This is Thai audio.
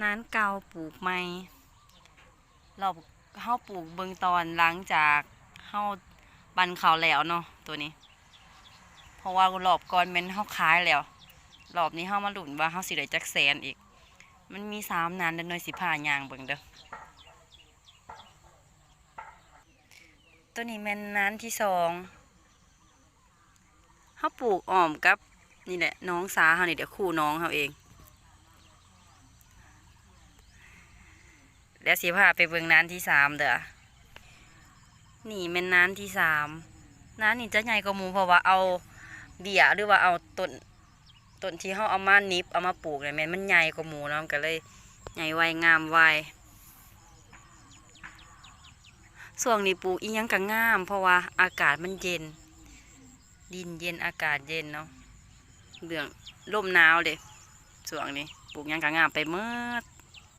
น้านเก่าปลูกใหม่เราเฮาปลูกเบิ่งตอนหลังจากเฮาบันเขาวแล้วเนาะตัวนี้เพราะว่ารอบก่อนแม่นเฮาขายแล้วรอบนี้เฮามาลุ้นว่าเฮาสิได้จักแสนอีกมันมี3นานเด้อหน่อยสิพาย่างเบิ่งเด้อตัวนี้แม่นนานที่2เฮาปลูกอ้อมกับนี่แหละน้องสาเฮานี่เดี๋ยวคู่น้องเฮาเองเดี๋ยวสิพาไปเบิ่งนานที่3เด้อนี่แม่นนานที่3นานนี่จะใหญ่กว่าหมู่เพราะว่าเอาเบี้ยหรือว่าเอาต้นที่เฮาเอามานิบเอามาปลูกเนี่ยแม่นมันใหญ่กว่าหมู่เนาะมันก็เลยใหญ่ไวงามไวช่วงนี้ปลูกอีหยังก็งามเพราะว่าอากาศมันเย็นดินเย็นอากาศเย็นเนาะเรื่องลมหนาวเด้ช่วงนี้ปลูกหยังก็งามไปหมด